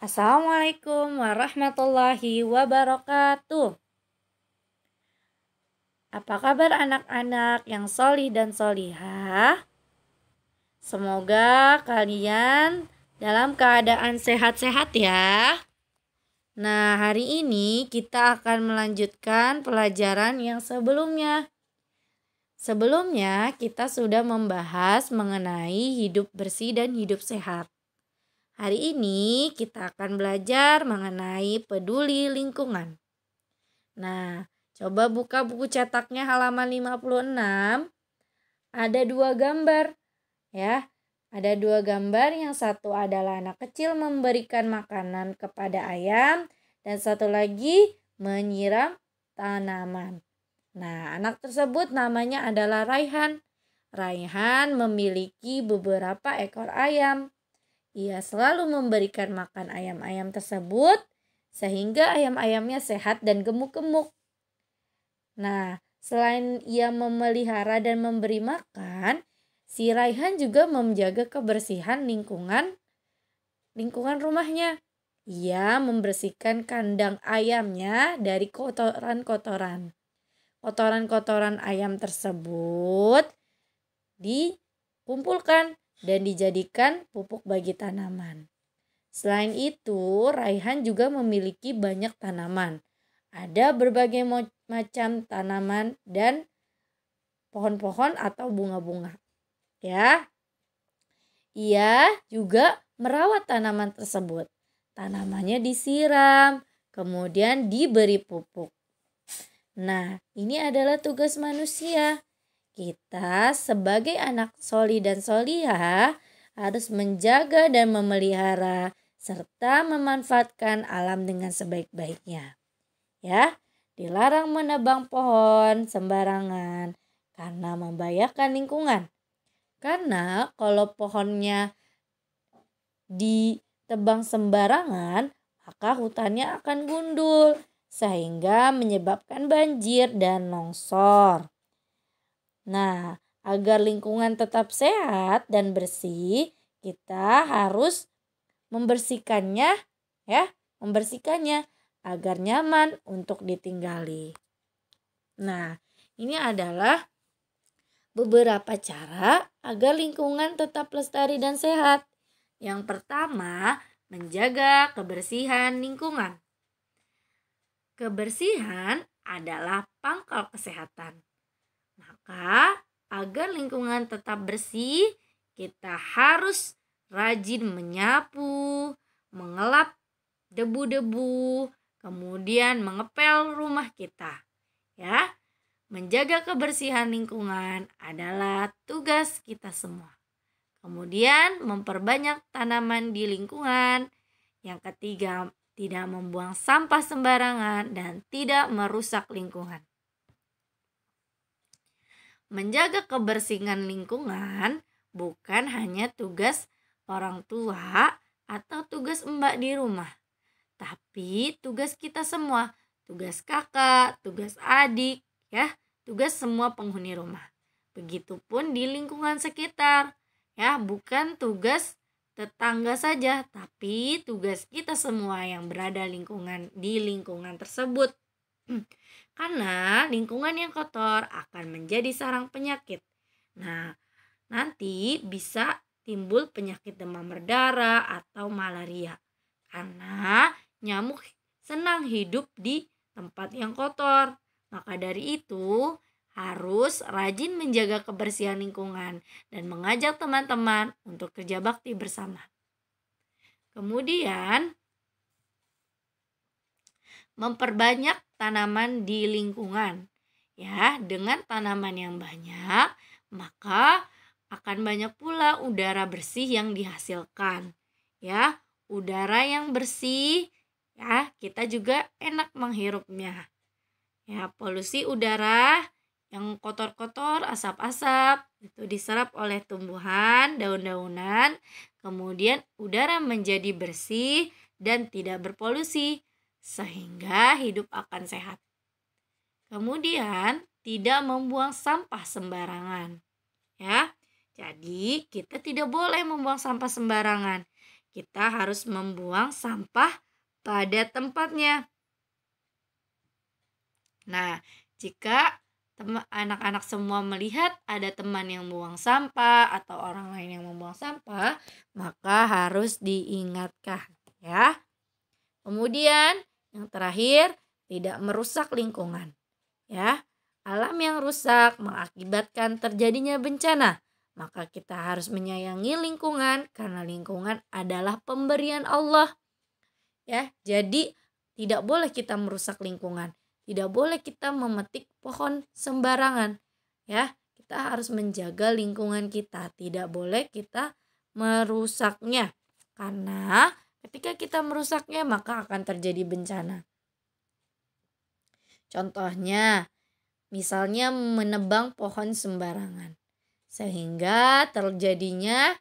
Assalamualaikum warahmatullahi wabarakatuh. Apa kabar anak-anak yang solih dan solihah? Semoga kalian dalam keadaan sehat-sehat ya. Nah, hari ini kita akan melanjutkan pelajaran yang sebelumnya. Sebelumnya kita sudah membahas mengenai hidup bersih dan hidup sehat. Hari ini kita akan belajar mengenai peduli lingkungan. Nah, coba buka buku cetaknya halaman 56. Ada dua gambar ya. Ada dua gambar, yang satu adalah anak kecil memberikan makanan kepada ayam dan satu lagi menyiram tanaman. Nah, anak tersebut namanya adalah Raihan. Raihan memiliki beberapa ekor ayam. Ia selalu memberikan makan ayam-ayam tersebut sehingga ayam-ayamnya sehat dan gemuk-gemuk. Nah, selain ia memelihara dan memberi makan, si Raihan juga menjaga kebersihan lingkungan rumahnya. Ia membersihkan kandang ayamnya dari kotoran-kotoran. Kotoran-kotoran ayam tersebut dikumpulkan dan dijadikan pupuk bagi tanaman. Selain itu, Raihan juga memiliki banyak tanaman. Ada berbagai macam tanaman dan pohon-pohon atau bunga-bunga. Ya. Ia juga merawat tanaman tersebut. Tanamannya disiram, kemudian diberi pupuk. Nah, ini adalah tugas manusia. Kita sebagai anak solih dan solihah harus menjaga dan memelihara serta memanfaatkan alam dengan sebaik-baiknya. Ya, dilarang menebang pohon sembarangan karena membahayakan lingkungan. Karena kalau pohonnya ditebang sembarangan, maka hutannya akan gundul sehingga menyebabkan banjir dan longsor. Nah, agar lingkungan tetap sehat dan bersih, kita harus membersihkannya agar nyaman untuk ditinggali. Nah, ini adalah beberapa cara agar lingkungan tetap lestari dan sehat. Yang pertama, menjaga kebersihan lingkungan. Kebersihan adalah pangkal kesehatan. Maka, agar lingkungan tetap bersih, kita harus rajin menyapu, mengelap debu-debu, kemudian mengepel rumah kita. Ya, menjaga kebersihan lingkungan adalah tugas kita semua. Kemudian, memperbanyak tanaman di lingkungan. Yang ketiga, tidak membuang sampah sembarangan dan tidak merusak lingkungan. Menjaga kebersihan lingkungan bukan hanya tugas orang tua atau tugas mbak di rumah, tapi tugas kita semua, tugas kakak, tugas adik, ya, tugas semua penghuni rumah. Begitupun di lingkungan sekitar, ya, bukan tugas tetangga saja, tapi tugas kita semua yang berada di lingkungan tersebut. Karena lingkungan yang kotor akan menjadi sarang penyakit. Nah, nanti bisa timbul penyakit demam berdarah atau malaria. Karena nyamuk senang hidup di tempat yang kotor. Maka dari itu, harus rajin menjaga kebersihan lingkungan dan mengajak teman-teman untuk kerja bakti bersama. Kemudian, memperbanyak tanaman di lingkungan. Ya, dengan tanaman yang banyak, maka akan banyak pula udara bersih yang dihasilkan. Ya, udara yang bersih, ya, kita juga enak menghirupnya. Ya, polusi udara yang kotor-kotor, asap-asap itu diserap oleh tumbuhan, daun-daunan, kemudian udara menjadi bersih dan tidak berpolusi sehingga hidup akan sehat. Kemudian tidak membuang sampah sembarangan. Ya. Jadi kita tidak boleh membuang sampah sembarangan. kita harus membuang sampah pada tempatnya. Nah, jika anak-anak semua melihat ada teman yang buang sampah atau orang lain yang membuang sampah, maka harus diingatkan ya. Kemudian yang terakhir, tidak merusak lingkungan. Ya, alam yang rusak mengakibatkan terjadinya bencana. Maka kita harus menyayangi lingkungan karena lingkungan adalah pemberian Allah. Ya, jadi tidak boleh kita merusak lingkungan. Tidak boleh kita memetik pohon sembarangan. Ya, kita harus menjaga lingkungan kita. Tidak boleh kita merusaknya. Karena ketika kita merusaknya maka akan terjadi bencana. Contohnya, misalnya menebang pohon sembarangan. Sehingga terjadinya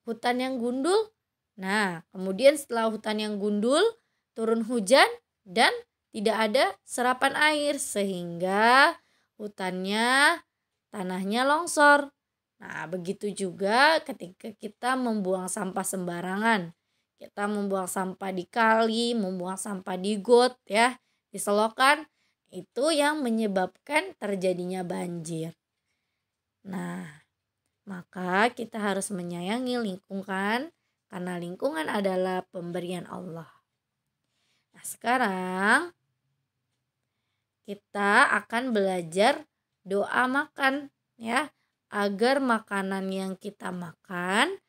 hutan yang gundul. Nah, kemudian setelah hutan yang gundul, turun hujan dan tidak ada serapan air. Sehingga hutannya, tanahnya longsor. Nah, begitu juga ketika kita membuang sampah sembarangan. Kita membuang sampah di kali, membuang sampah di got ya, di selokan. Itu yang menyebabkan terjadinya banjir. Nah, maka kita harus menyayangi lingkungan karena lingkungan adalah pemberian Allah. Nah, sekarang kita akan belajar doa makan ya, agar makanan yang kita makan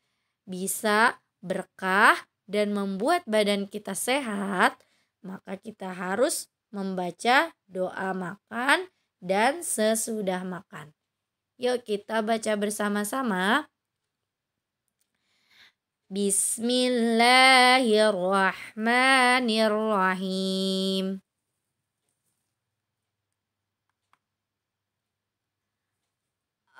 bisa berkah dan membuat badan kita sehat, maka kita harus membaca doa makan dan sesudah makan. Yuk kita baca bersama-sama. Bismillahirrahmanirrahim.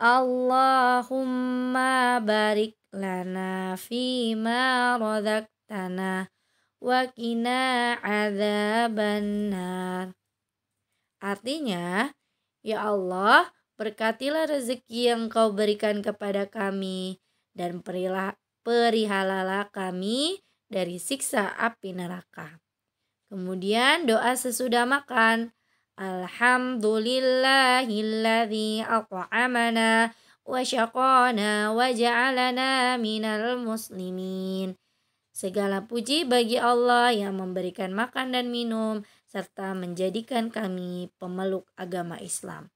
Allahumma barik lana fima razaqtana wa qina adzabannar. Artinya, ya Allah, berkatilah rezeki yang Kau berikan kepada kami dan perihalalah kami dari siksa api neraka. Kemudian doa sesudah makan. Alhamdulillahilladzi at'amana wa syaqana wa ja'alana minal muslimin. Segala puji bagi Allah yang memberikan makan dan minum serta menjadikan kami pemeluk agama Islam.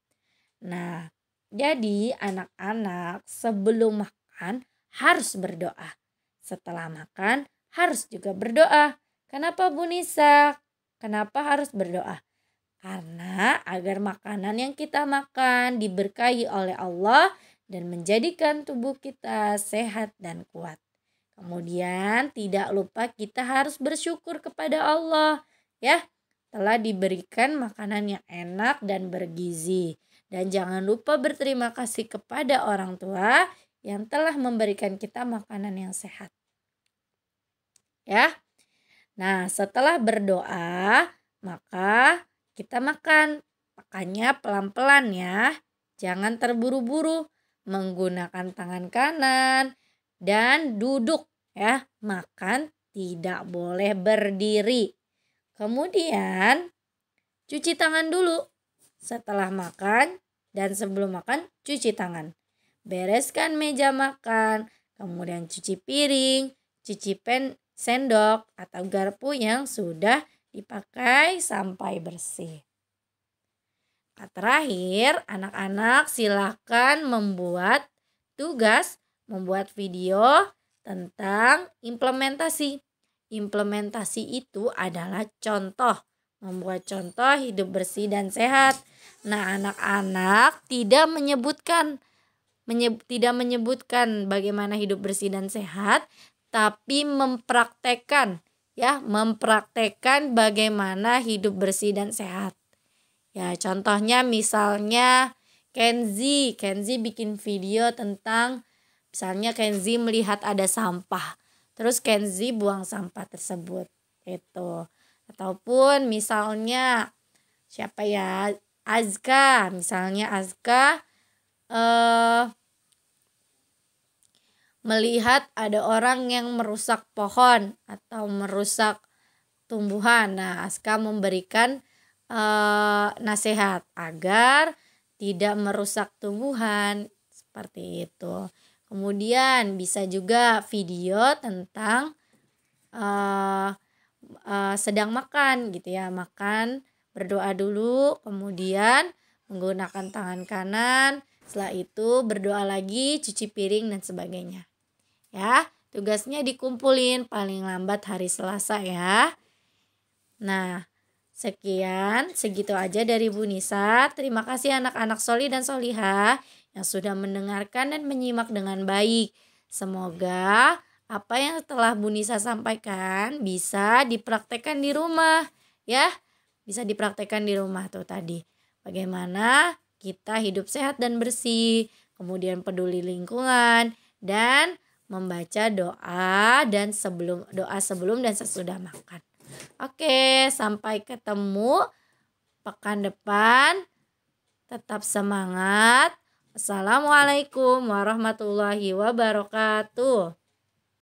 Nah, jadi anak-anak sebelum makan harus berdoa. Setelah makan harus juga berdoa. Kenapa Bu Nisa? Kenapa harus berdoa? Karena agar makanan yang kita makan diberkahi oleh Allah dan menjadikan tubuh kita sehat dan kuat. Kemudian tidak lupa kita harus bersyukur kepada Allah ya, telah diberikan makanan yang enak dan bergizi. Dan jangan lupa berterima kasih kepada orang tua yang telah memberikan kita makanan yang sehat. Ya. Nah, setelah berdoa, maka kita makan. Makannya pelan-pelan ya. Jangan terburu-buru, menggunakan tangan kanan dan duduk ya. Makan tidak boleh berdiri. Kemudian cuci tangan dulu. Setelah makan dan sebelum makan cuci tangan. Bereskan meja makan, kemudian cuci piring, cuci sendok atau garpu yang sudah dipakai sampai bersih. Nah, terakhir, anak-anak silakan membuat video tentang implementasi. Implementasi itu adalah contoh, membuat contoh hidup bersih dan sehat. Nah, anak-anak tidak menyebutkan bagaimana hidup bersih dan sehat, tapi mempraktekkan bagaimana hidup bersih dan sehat. Ya, contohnya misalnya Kenzi bikin video tentang misalnya Kenzi melihat ada sampah. Terus Kenzi buang sampah tersebut. Itu. Ataupun misalnya siapa ya? Misalnya Azka melihat ada orang yang merusak pohon atau merusak tumbuhan. Nah, Aska memberikan nasihat agar tidak merusak tumbuhan seperti itu. Kemudian bisa juga video tentang sedang makan gitu ya, makan, berdoa dulu, kemudian menggunakan tangan kanan, setelah itu berdoa lagi, cuci piring dan sebagainya. Ya, tugasnya dikumpulin paling lambat hari Selasa ya. Nah, segitu aja dari Bu Nisa. Terima kasih anak-anak Soli dan Solihah yang sudah mendengarkan dan menyimak dengan baik. Semoga apa yang telah Bu Nisa sampaikan bisa dipraktekkan di rumah ya. Bisa dipraktekkan di rumah tuh tadi. Bagaimana kita hidup sehat dan bersih, kemudian peduli lingkungan dan membaca doa sebelum dan sesudah makan. Oke, sampai ketemu pekan depan. Tetap semangat. Assalamualaikum warahmatullahi wabarakatuh.